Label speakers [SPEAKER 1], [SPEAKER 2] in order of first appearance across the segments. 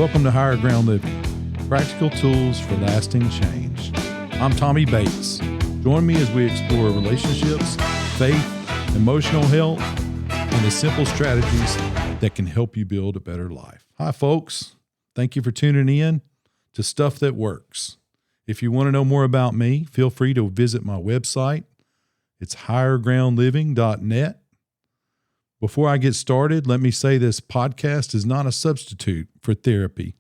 [SPEAKER 1] Welcome to Higher Ground Living, practical tools for lasting change. I'm Tommy Bates. Join me as we explore relationships, faith, emotional health, and the simple strategies that can help you build a better life. Hi, folks. Thank you for tuning in to Stuff That Works. If you want to know more about me, feel free to visit my website. It's highergroundliving.net. Before I get started, let me say this podcast is not a substitute for therapy.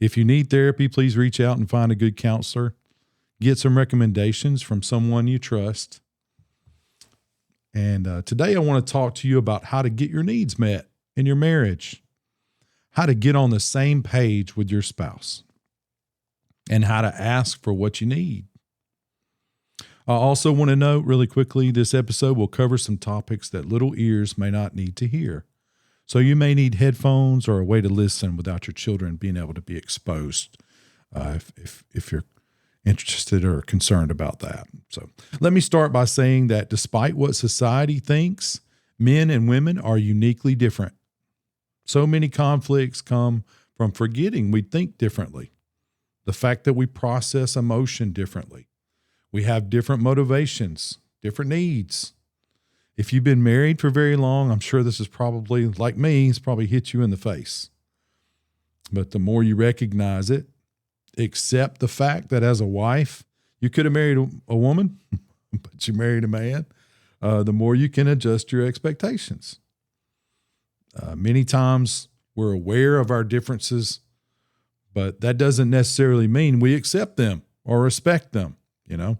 [SPEAKER 1] If you need therapy, please reach out and find a good counselor. Get some recommendations from someone you trust. And today I want to talk to you about how to get your needs met in your marriage, how to get on the same page with your spouse, and how to ask for what you need. I also want to note really quickly, this episode will cover some topics that little ears may not need to hear. So you may need headphones or a way to listen without your children being able to be exposed if you're interested or concerned about that. So let me start by saying that despite what society thinks, men and women are uniquely different. So many conflicts come from forgetting we think differently. The fact that we process emotion differently. We have different motivations, different needs. If you've been married for very long, I'm sure this is probably, like me, it's probably hit you in the face. But the more you recognize it, accept the fact that as a wife, you could have married a woman, but you married a man, the more you can adjust your expectations. Many times we're aware of our differences, but that doesn't necessarily mean we accept them or respect them. You know,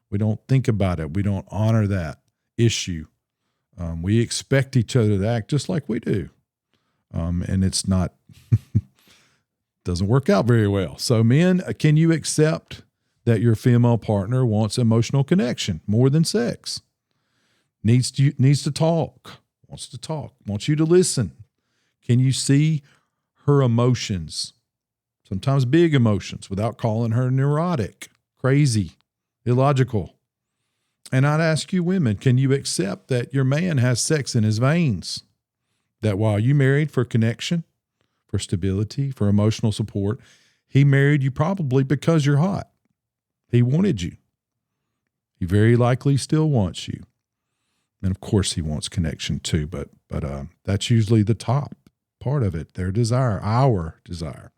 [SPEAKER 1] we don't think about it. We don't honor that issue. We expect each other to act just like we do. And it's not, doesn't work out very well. So men, can you accept that your female partner wants emotional connection more than sex? Needs to talk, wants you to listen. Can you see her emotions? Sometimes big emotions without calling her neurotic, crazy, illogical. And I'd ask you women, can you accept that your man has sex in his veins? That while you married for connection, for stability, for emotional support, he married you probably because you're hot. He wanted you. He very likely still wants you. And of course he wants connection too, but that's usually the top part of it, their desire, our desire.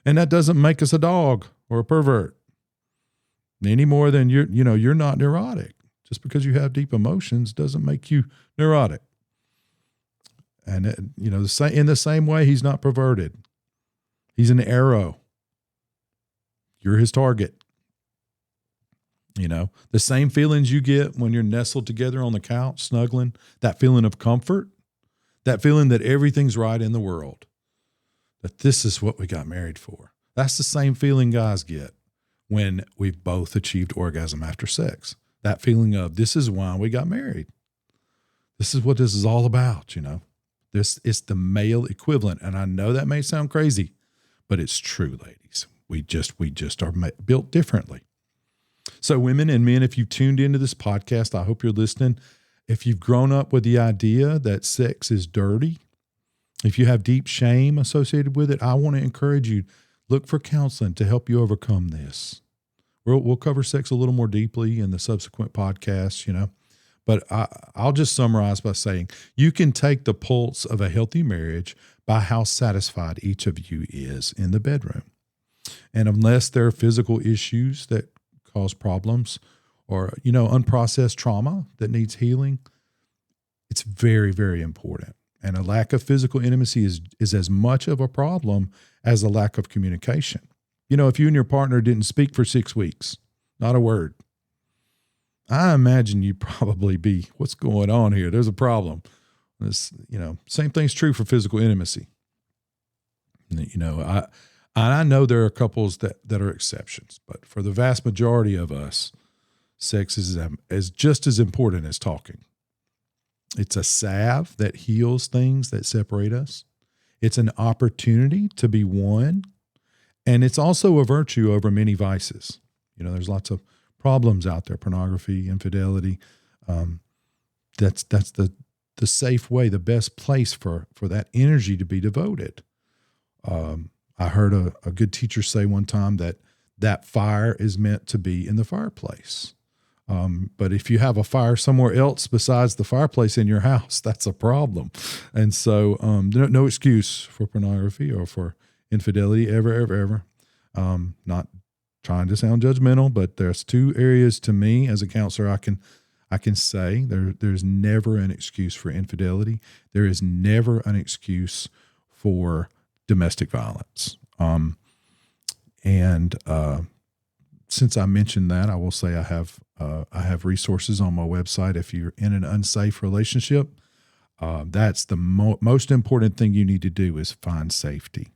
[SPEAKER 1] And that doesn't make us a dog or a pervert any more than you're not neurotic. Just because you have deep emotions doesn't make you neurotic. And in the same way, he's not perverted. He's an arrow. You're his target. The same feelings you get when you're nestled together on the couch, snuggling, that feeling of comfort, that feeling that everything's right in the world, that this is what we got married for. That's the same feeling guys get when we've both achieved orgasm after sex. That feeling of, this is why we got married. This is what this is all about, This is the male equivalent. And I know that may sound crazy, but it's true, ladies. We just are built differently. So women and men, if you've tuned into this podcast, I hope you're listening. If you've grown up with the idea that sex is dirty, if you have deep shame associated with it, I want to encourage you, look for counseling to help you overcome this. We'll cover sex a little more deeply in the subsequent podcasts, but I'll just summarize by saying you can take the pulse of a healthy marriage by how satisfied each of you is in the bedroom. And unless there are physical issues that cause problems or, unprocessed trauma that needs healing, it's very, very important. And a lack of physical intimacy is as much of a problem as a lack of communication. If you and your partner didn't speak for 6 weeks, not a word, I imagine you'd probably be, what's going on here? There's a problem. Same thing's true for physical intimacy. I know there are couples that are exceptions, but for the vast majority of us, sex is just as important as talking. It's a salve that heals things that separate us. It's an opportunity to be one. And it's also a virtue over many vices. There's lots of problems out there, pornography, infidelity. That's the safe way, the best place for that energy to be devoted. I heard a good teacher say one time that fire is meant to be in the fireplace. But if you have a fire somewhere else besides the fireplace in your house, that's a problem. And so no excuse for pornography or for infidelity ever. Not trying to sound judgmental, but there's two areas to me as a counselor I can say there's never an excuse for infidelity. There is never an excuse for domestic violence. Since I mentioned that, I will say I have resources on my website. If you're in an unsafe relationship, that's the most important thing you need to do is find safety.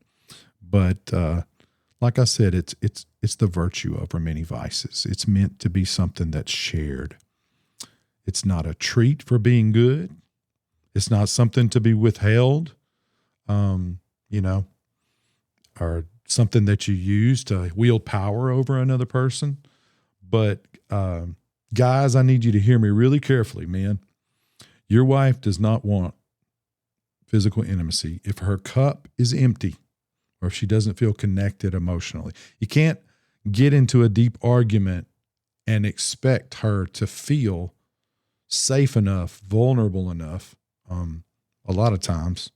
[SPEAKER 1] But like I said, it's the virtue over many vices. It's meant to be something that's shared. It's not a treat for being good. It's not something to be withheld, or something that you use to wield power over another person. But guys, I need you to hear me really carefully, man. Your wife does not want physical intimacy if her cup is empty or if she doesn't feel connected emotionally. You can't get into a deep argument and expect her to feel safe enough, vulnerable enough, a lot of times,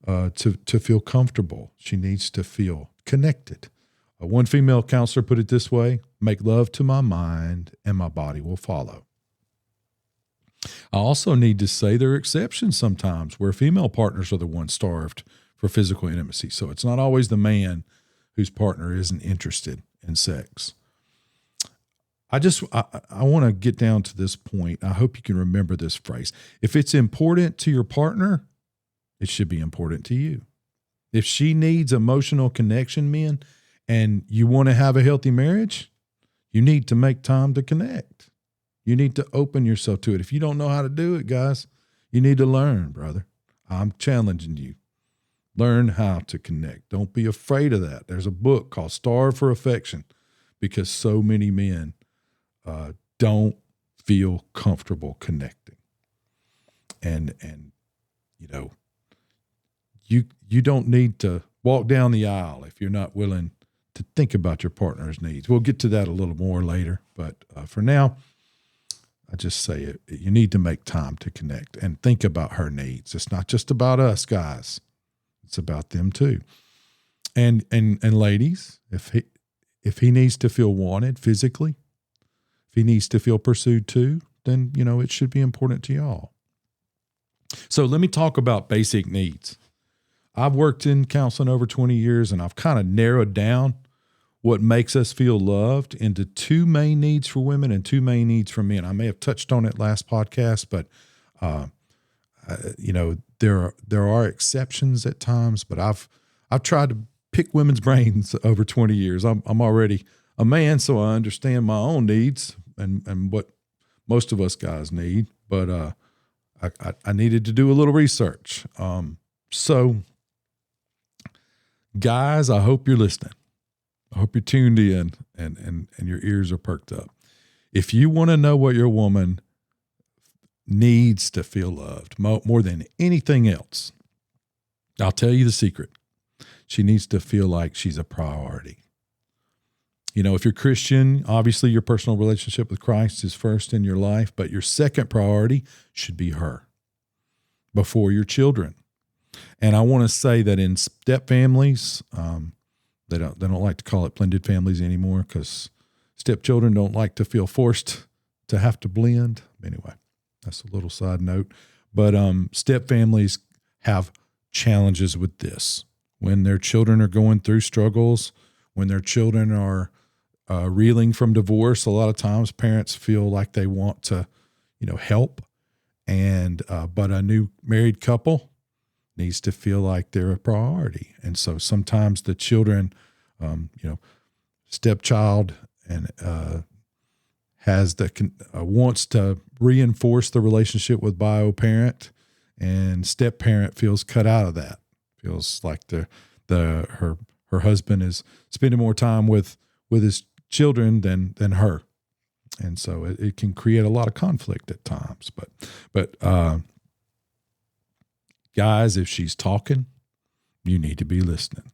[SPEAKER 1] to feel comfortable. She needs to feel connected. One female counselor put it this way: make love to my mind and my body will follow. I also need to say there are exceptions sometimes where female partners are the ones starved for physical intimacy. So it's not always the man whose partner isn't interested in sex. I want to get down to this point. I hope you can remember this phrase. If it's important to your partner, it should be important to you. If she needs emotional connection, men, and you want to have a healthy marriage, you need to make time to connect. You need to open yourself to it. If you don't know how to do it, guys, you need to learn, brother. I'm challenging you. Learn how to connect. Don't be afraid of that. There's a book called Starve for Affection because so many men don't feel comfortable connecting. And you don't need to walk down the aisle if you're not willing to think about your partner's needs. We'll get to that a little more later, but for now, I just say it. You need to make time to connect and think about her needs. It's not just about us, guys. It's about them too. And ladies, if he needs to feel wanted physically, if he needs to feel pursued too, then it should be important to y'all. So let me talk about basic needs. I've worked in counseling over 20 years, and I've kind of narrowed down what makes us feel loved into two main needs for women and two main needs for men. I may have touched on it last podcast, but there are exceptions at times. But I've tried to pick women's brains over 20 years. I'm already a man, so I understand my own needs and what most of us guys need. But I needed to do a little research. So, guys, I hope you're listening. I hope you're tuned in and your ears are perked up. If you want to know what your woman needs to feel loved more than anything else, I'll tell you the secret. She needs to feel like she's a priority. If you're Christian, obviously your personal relationship with Christ is first in your life, but your second priority should be her before your children. And I want to say that in step families, they don't like to call it blended families anymore because stepchildren don't like to feel forced to have to blend. Anyway, that's a little side note. But step families have challenges with this. When their children are going through struggles, when their children are reeling from divorce, a lot of times parents feel like they want to, help. But a new married couple needs to feel like they're a priority. And so sometimes the children, stepchild and wants to reinforce the relationship with bio parent, and step parent feels cut out of that. Feels like her husband is spending more time with his children than her. And so it can create a lot of conflict at times. But guys, if she's talking, you need to be listening.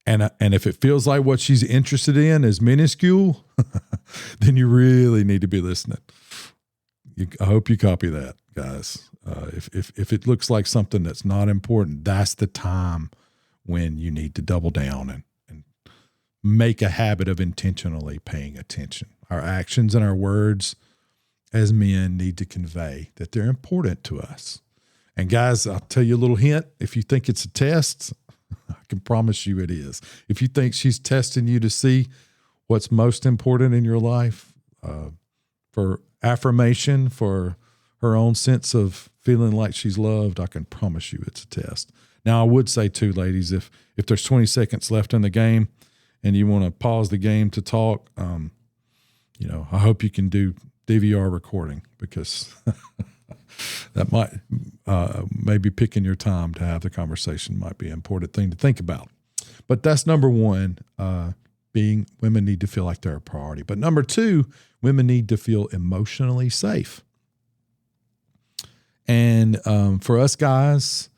[SPEAKER 1] And if it feels like what she's interested in is minuscule, then you really need to be listening. I hope you copy that, guys. If it looks like something that's not important, that's the time when you need to double down and make a habit of intentionally paying attention. Our actions and our words as men need to convey that they're important to us. And guys, I'll tell you a little hint. If you think it's a test, I can promise you it is. If you think she's testing you to see what's most important in your life, for affirmation, for her own sense of feeling like she's loved, I can promise you it's a test. Now, I would say too, ladies, if there's 20 seconds left in the game and you want to pause the game to talk, I hope you can do DVR recording, because that might maybe picking your time to have the conversation might be an important thing to think about. But that's number one, women need to feel like they're a priority. But number two, women need to feel emotionally safe. And for us guys,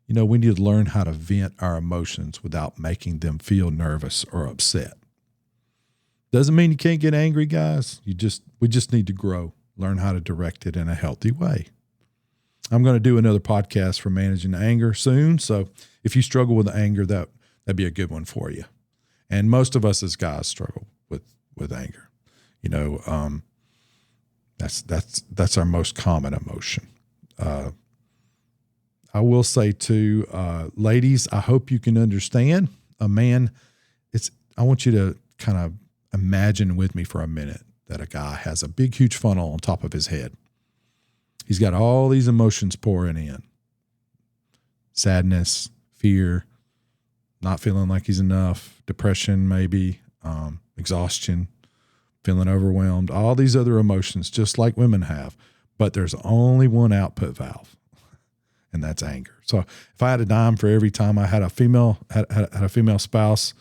[SPEAKER 1] we need to learn how to vent our emotions without making them feel nervous or upset. Doesn't mean you can't get angry, guys. We just need to grow, learn how to direct it in a healthy way. I'm going to do another podcast for managing anger soon. So if you struggle with anger, that'd be a good one for you. And most of us as guys struggle with anger. That's our most common emotion. I will say too, ladies, I hope you can understand a man. I want you to kind of imagine with me for a minute that a guy has a big, huge funnel on top of his head. He's got all these emotions pouring in. Sadness, fear, not feeling like he's enough, depression maybe, exhaustion, feeling overwhelmed, all these other emotions just like women have. But there's only one output valve, and that's anger. So if I had a dime for every time I had a female spouse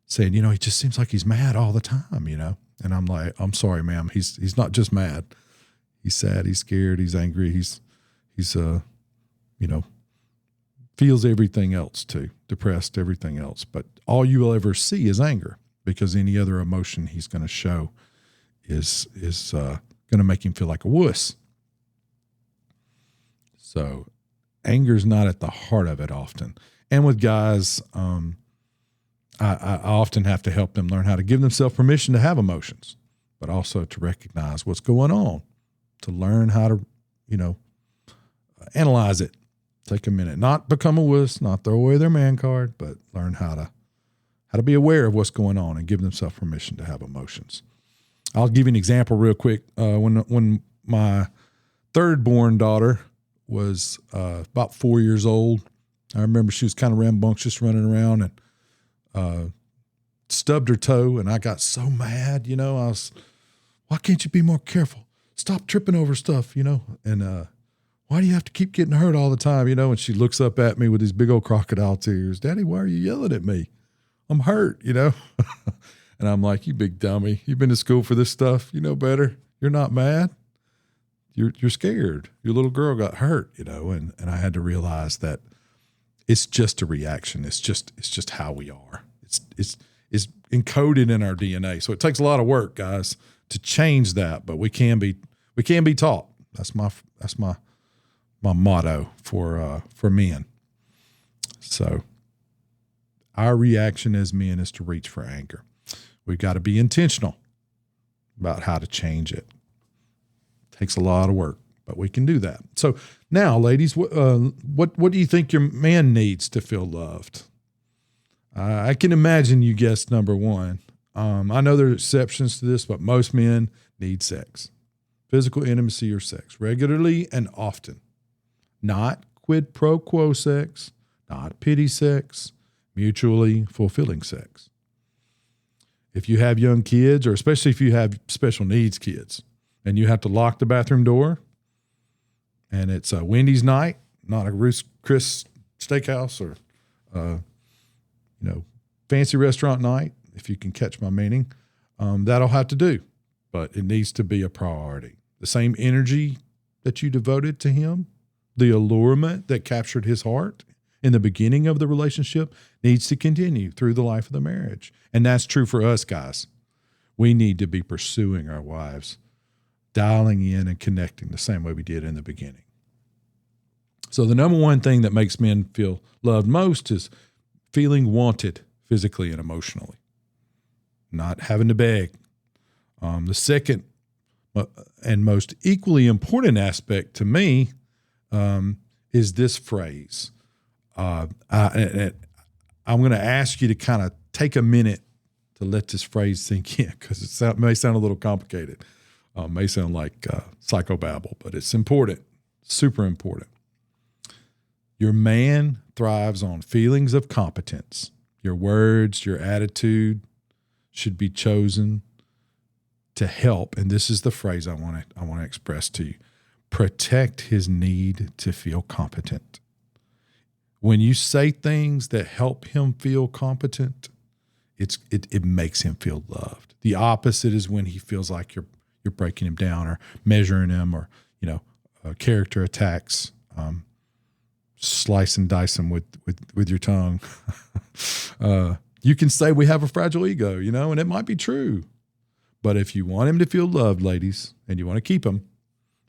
[SPEAKER 1] saying, he just seems like he's mad all the time, and I'm like, I'm sorry, ma'am, he's not just mad. He's sad, he's scared, he's angry, he's feels everything else too, depressed, everything else. But all you will ever see is anger, because any other emotion he's going to show is going to make him feel like a wuss. So anger's not at the heart of it often. And with guys, I often have to help them learn how to give themselves permission to have emotions, but also to recognize what's going on, to learn how to, analyze it. Take a minute, not become a wuss, not throw away their man card, but learn how to be aware of what's going on and give themselves permission to have emotions. I'll give you an example real quick. When my third born daughter was about 4 years old, I remember she was kind of rambunctious running around and stubbed her toe, and I got so mad, I was, why can't you be more careful? Stop tripping over stuff, and why do you have to keep getting hurt all the time, And she looks up at me with these big old crocodile tears. Daddy, why are you yelling at me? I'm hurt, And I'm like, you big dummy. You've been to school for this stuff. You know better. You're not mad. You're scared. Your little girl got hurt, and I had to realize that it's just a reaction. It's just how we are. It's encoded in our DNA. So it takes a lot of work, guys, to change that, but we can be taught. That's my motto for men. So our reaction as men is to reach for anger. We've got to be intentional about how to change it. Takes a lot of work, but we can do that. So now, ladies, what do you think your man needs to feel loved? I can imagine you guessed number one. I know there are exceptions to this, but most men need sex, physical intimacy or sex, regularly and often. Not quid pro quo sex, not pity sex, mutually fulfilling sex. If you have young kids, or especially if you have special needs kids, and you have to lock the bathroom door, and it's a Wendy's night, not a Ruth's Chris Steakhouse or fancy restaurant night, if you can catch my meaning, that'll have to do. But it needs to be a priority. The same energy that you devoted to him, the allurement that captured his heart in the beginning of the relationship needs to continue through the life of the marriage. And that's true for us guys. We need to be pursuing our wives, dialing in and connecting the same way we did in the beginning. So the number one thing that makes men feel loved most is feeling wanted physically and emotionally, not having to beg. The second and most equally important aspect to me is this phrase. I'm going to ask you to kind of take a minute to let this phrase sink in, because it may sound a little complicated. May sound like psychobabble, but it's important, super important. Your man thrives on feelings of competence. Your words, your attitude should be chosen to help, and this is the phrase I want to express to you: protect his need to feel competent. When you say things that help him feel competent, it makes him feel loved. The opposite is when he feels like you're breaking him down or measuring him, or character attacks, slice and dice him with your tongue. You can say we have a fragile ego, and it might be true. But if you want him to feel loved, ladies, and you want to keep him,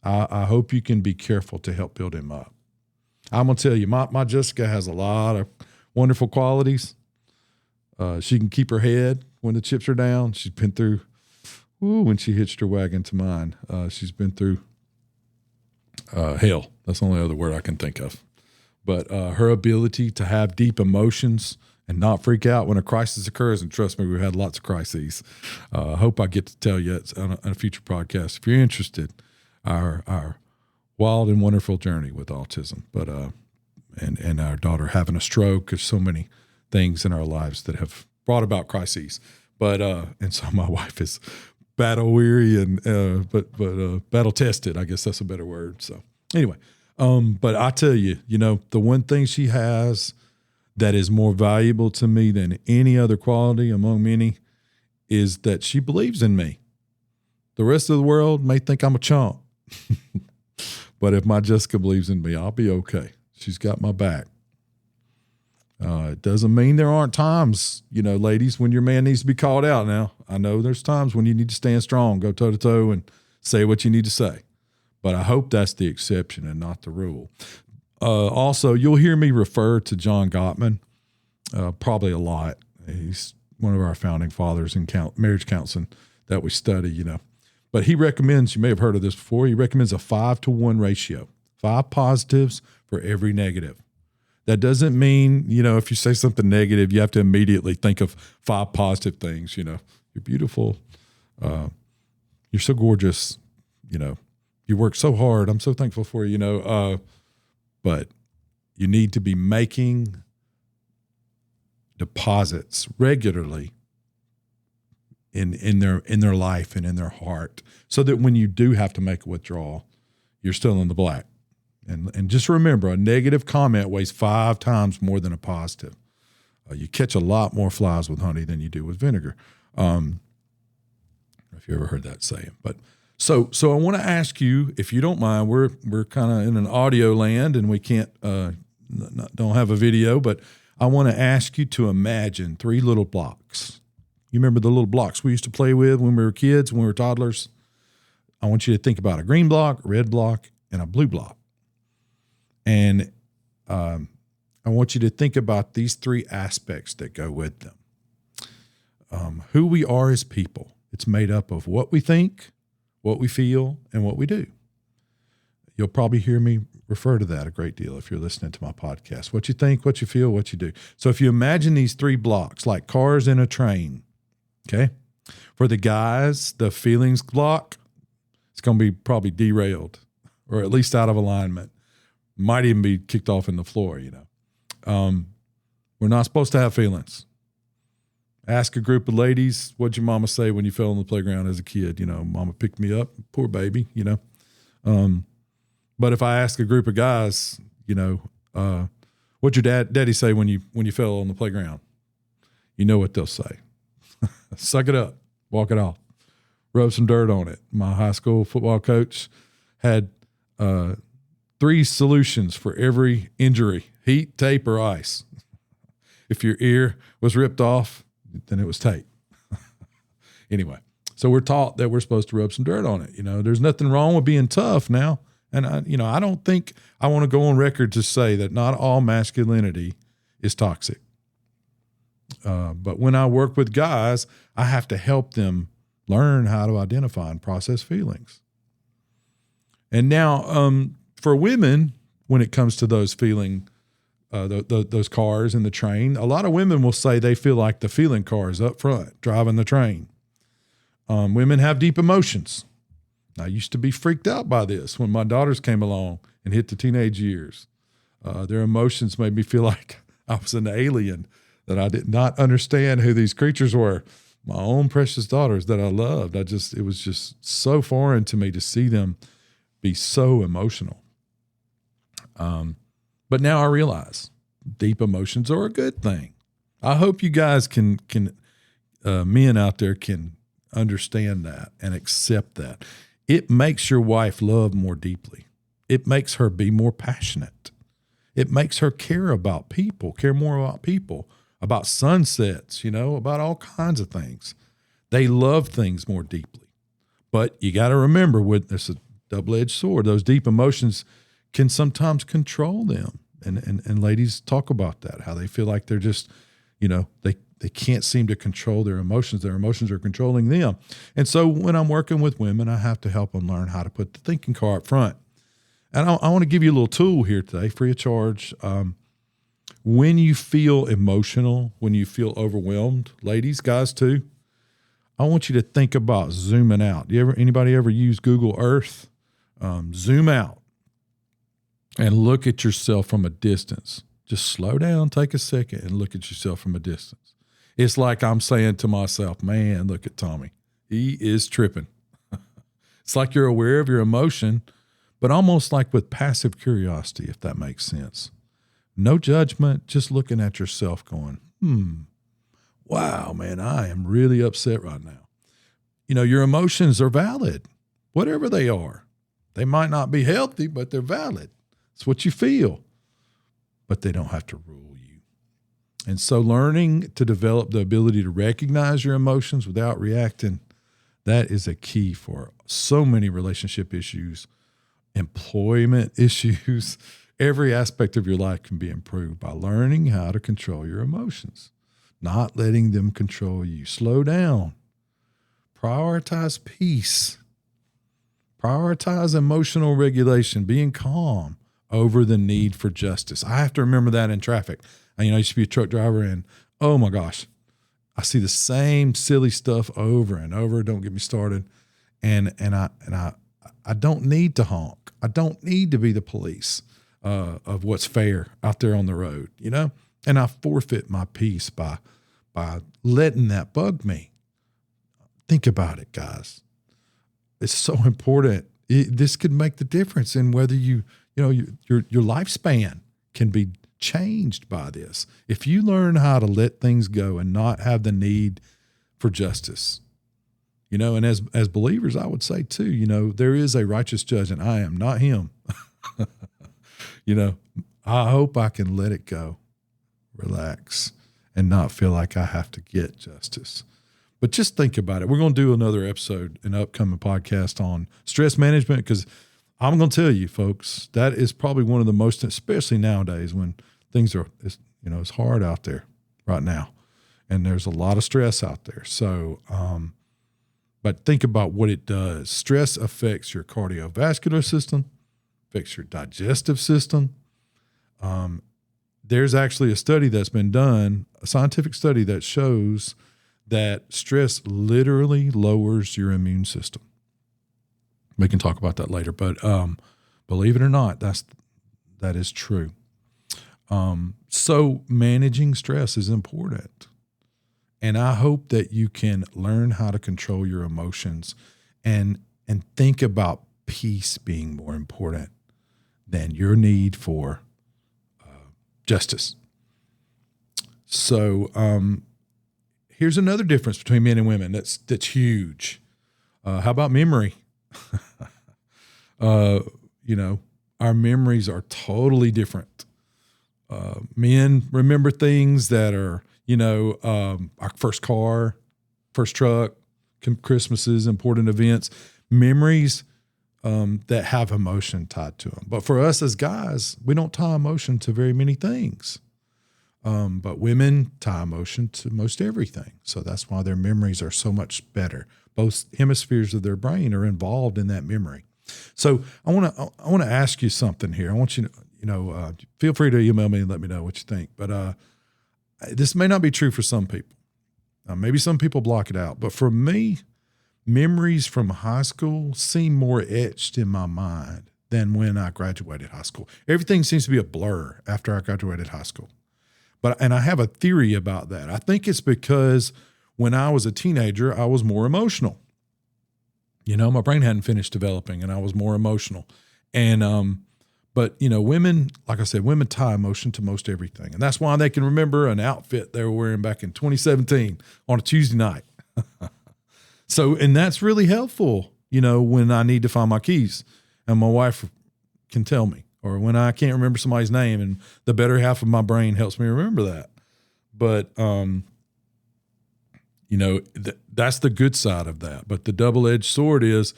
[SPEAKER 1] I hope you can be careful to help build him up. I'm going to tell you, my Jessica has a lot of wonderful qualities. She can keep her head when the chips are down. She's been through, when she hitched her wagon to mine, she's been through hell. That's the only other word I can think of. But her ability to have deep emotions and not freak out when a crisis occurs, and trust me, we've had lots of crises. I hope I get to tell you on a future podcast, if you're interested, our wild and wonderful journey with autism, but and our daughter having a stroke. There's so many things in our lives that have brought about crises. But and so my wife is battle weary and but battle tested. I guess that's a better word. So anyway, but I tell you, the one thing she has that is more valuable to me than any other quality among many is that she believes in me. The rest of the world may think I'm a chump, but if my Jessica believes in me, I'll be okay. She's got my back. It doesn't mean there aren't times, ladies, when your man needs to be called out. Now, I know there's times when you need to stand strong, go toe to toe and say what you need to say, but I hope that's the exception and not the rule. Also, you'll hear me refer to John Gottman probably a lot. He's one of our founding fathers in marriage counseling that we study, But he recommends, you may have heard of this before, he recommends a 5-to-1 ratio, 5 positives for every negative. That doesn't mean, if you say something negative, you have to immediately think of 5 positive things. You're beautiful. You're so gorgeous. You work so hard. I'm so thankful for you, but you need to be making deposits regularly in their life and in their heart, so that when you do have to make a withdrawal, you're still in the black. And just remember, a negative comment weighs 5 times more than a positive. You catch a lot more flies with honey than you do with vinegar. If you ever heard that saying. But so I want to ask you, if you don't mind, we're kind of in an audio land and we can't don't have a video, but I want to ask you to imagine 3 little blocks. You remember the little blocks we used to play with when we were kids, when we were toddlers? I want you to think about a green block, a red block, and a blue block. And I want you to think about these 3 aspects that go with them. Who we are as people. It's made up of what we think, what we feel, and what we do. You'll probably hear me refer to that a great deal if you're listening to my podcast. What you think, what you feel, what you do. So if you imagine these 3 blocks like cars in a train, okay? For the guys, the feelings block, it's going to be probably derailed or at least out of alignment. Might even be kicked off in the floor, We're not supposed to have feelings. Ask a group of ladies, what'd your mama say when you fell on the playground as a kid? Mama picked me up, poor baby, But if I ask a group of guys, what'd your daddy say when you fell on the playground? You know what they'll say. Suck it up, walk it off, rub some dirt on it. My high school football coach had 3 solutions for every injury: heat, tape, or ice. If your ear was ripped off, then it was tape. Anyway, so we're taught that we're supposed to rub some dirt on it. There's nothing wrong with being tough now. And I don't think I want to go on record to say that not all masculinity is toxic. But when I work with guys, I have to help them learn how to identify and process feelings. And now, for women, when it comes to those feeling, those cars in the train, a lot of women will say they feel like the feeling car is up front driving the train. Women have deep emotions. I used to be freaked out by this when my daughters came along and hit the teenage years. Their emotions made me feel like I was an alien, that I did not understand who these creatures were. My own precious daughters that I loved. It was just so foreign to me to see them be so emotional. But now I realize deep emotions are a good thing. I hope you guys can men out there can understand that and accept that. It makes your wife love more deeply. It makes her be more passionate. It makes her care more about people, about sunsets, about all kinds of things. They love things more deeply. But you got to remember, there's a double-edged sword. Those deep emotions can sometimes control them. And ladies talk about that, how they feel like they're just, they can't seem to control their emotions. Their emotions are controlling them. And so when I'm working with women, I have to help them learn how to put the thinking car up front. And I want to give you a little tool here today, free of charge. When you feel emotional, when you feel overwhelmed, ladies, guys too, I want you to think about zooming out. Anybody ever use Google Earth? Zoom out and look at yourself from a distance. Just slow down, take a second, and look at yourself from a distance. It's like I'm saying to myself, man, look at Tommy. He is tripping. It's like you're aware of your emotion, but almost like with passive curiosity, if that makes sense. No judgment, just looking at yourself going, wow, man, I am really upset right now. Your emotions are valid, whatever they are. They might not be healthy, but they're valid. It's what you feel, but they don't have to rule you. And so learning to develop the ability to recognize your emotions without reacting, that is a key for so many relationship issues, employment issues. Every aspect of your life can be improved by learning how to control your emotions, not letting them control you. Slow down. Prioritize peace. Prioritize emotional regulation, being calm over the need for justice. I have to remember that in traffic. I used to be a truck driver, and oh my gosh, I see the same silly stuff over and over. Don't get me started. And I don't need to honk. I don't need to be the police of what's fair out there on the road, and I forfeit my peace by letting that bug me. Think about it, guys. It's so important. This could make the difference in whether your lifespan can be changed by this. If you learn how to let things go and not have the need for justice, and as believers, I would say too, there is a righteous judge and I am not him. I hope I can let it go, relax, and not feel like I have to get justice. But just think about it. We're going to do another episode, an upcoming podcast on stress management, because I'm going to tell you, folks, that is probably one of the most, especially nowadays when things are, it's hard out there right now, and there's a lot of stress out there. So, but think about what it does. Stress affects your cardiovascular system, affects your digestive system. There's actually a study that's been done, a scientific study that shows that stress literally lowers your immune system. We can talk about that later, but believe it or not, that is true. So managing stress is important. And I hope that you can learn how to control your emotions and think about peace being more important than your need for justice. So here's another difference between men and women that's huge. How about memory? our memories are totally different. Men remember things that are, our first car, first truck, Christmases, important events, memories that have emotion tied to them. But for us as guys, we don't tie emotion to very many things. But women tie emotion to most everything. So that's why their memories are so much better. Both hemispheres of their brain are involved in that memory. So I want to ask you something here. I want you to, feel free to email me and let me know what you think. But this may not be true for some people. Maybe some people block it out. But for me, memories from high school seem more etched in my mind than when I graduated high school. Everything seems to be a blur after I graduated high school. And I have a theory about that. I think it's because when I was a teenager, I was more emotional. My brain hadn't finished developing and I was more emotional. And, but women, like I said, women tie emotion to most everything. And that's why they can remember an outfit they were wearing back in 2017 on a Tuesday night. So, and that's really helpful, when I need to find my keys and my wife can tell me, or when I can't remember somebody's name and the better half of my brain helps me remember that. But, that's the good side of that. But the double-edged sword is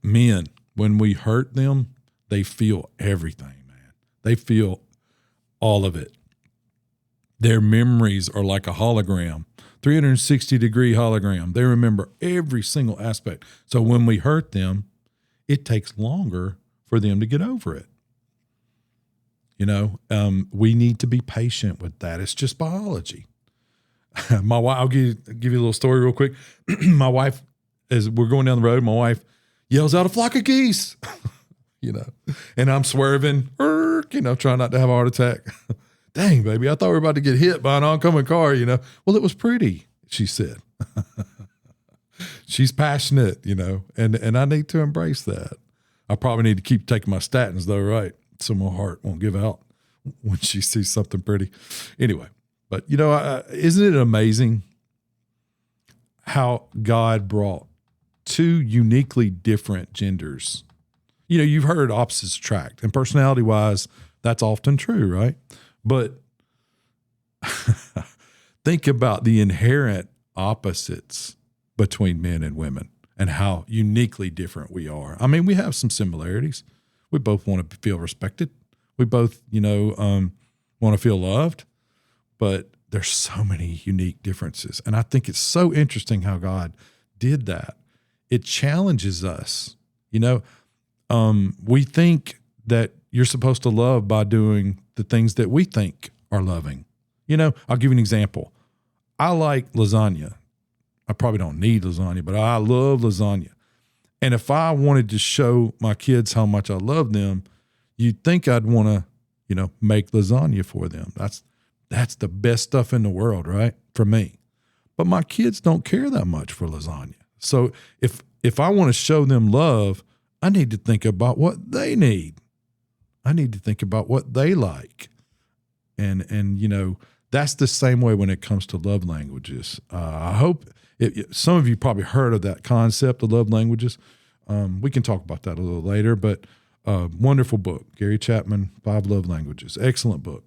[SPEAKER 1] men, when we hurt them, they feel everything, man. They feel all of it. Their memories are like a hologram, 360-degree hologram. They remember every single aspect. So when we hurt them, it takes longer for them to get over it. We need to be patient with that. It's just biology. My wife, I'll give you a little story real quick. My wife, as we're going down the road, my wife yells out, "A flock of geese," and I'm swerving, trying not to have a heart attack. "Dang, baby, I thought we were about to get hit by an oncoming car, Well, it was pretty," she said. She's passionate, and I need to embrace that. I probably need to keep taking my statins though, right? So my heart won't give out when she sees something pretty. Anyway. But, isn't it amazing how God brought two uniquely different genders? You've heard opposites attract, and personality-wise, that's often true, right? But think about the inherent opposites between men and women and how uniquely different we are. I mean, we have some similarities. We both want to feel respected. We both, want to feel loved. But there's so many unique differences. And I think it's so interesting how God did that. It challenges us. We think that you're supposed to love by doing the things that we think are loving. I'll give you an example. I like lasagna. I probably don't need lasagna, but I love lasagna. And if I wanted to show my kids how much I love them, you'd think I'd want to, make lasagna for them. That's the best stuff in the world, right? For me. But my kids don't care that much for lasagna. So if I want to show them love, I need to think about what they need. I need to think about what they like. And that's the same way when it comes to love languages. I hope some of you probably heard of that concept of love languages. We can talk about that a little later, but wonderful book, Gary Chapman, 5 Love Languages. Excellent book.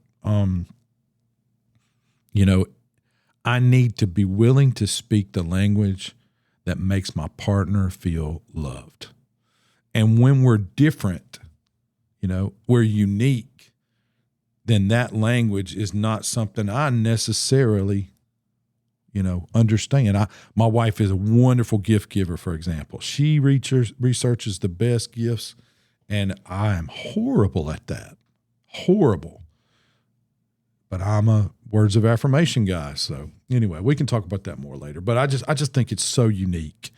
[SPEAKER 1] I need to be willing to speak the language that makes my partner feel loved. And when we're different, we're unique, then that language is not something I necessarily, understand. My wife is a wonderful gift giver, for example. She researches the best gifts, and I am horrible at that. Horrible. But I'm a words of affirmation guy. So anyway, we can talk about that more later. But I just think it's so unique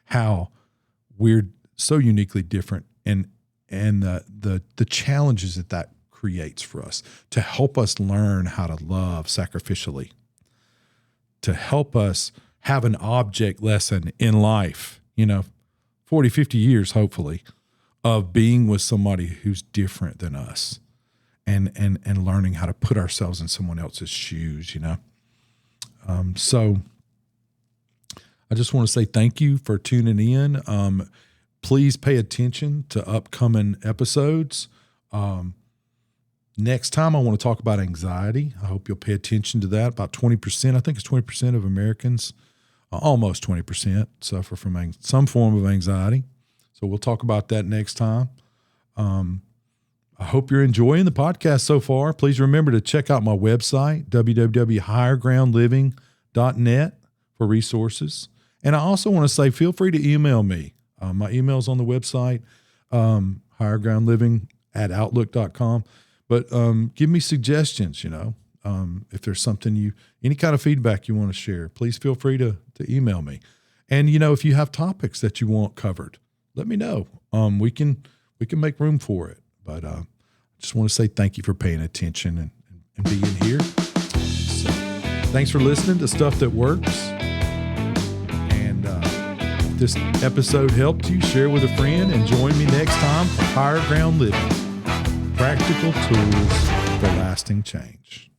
[SPEAKER 1] how we're so uniquely different, and the challenges that creates for us to help us learn how to love sacrificially, to help us have an object lesson in life, 40, 50 years, hopefully, of being with somebody who's different than us. And learning how to put ourselves in someone else's shoes, So I just want to say thank you for tuning in. Please pay attention to upcoming episodes. Next time, I want to talk about anxiety. I hope you'll pay attention to that. About 20%, I think it's 20% of Americans, almost 20%, suffer from some form of anxiety. So we'll talk about that next time. I hope you're enjoying the podcast so far. Please remember to check out my website, www.highergroundliving.net, for resources. And I also want to say, feel free to email me. My email's on the website, highergroundliving@outlook.com. But give me suggestions, if there's something any kind of feedback you want to share, please feel free to email me. And, if you have topics that you want covered, let me know. We can make room for it. But I just want to say thank you for paying attention and being here. So, thanks for listening to Stuff That Works. And if this episode helped you, share with a friend and join me next time for Higher Ground Living. Practical tools for lasting change.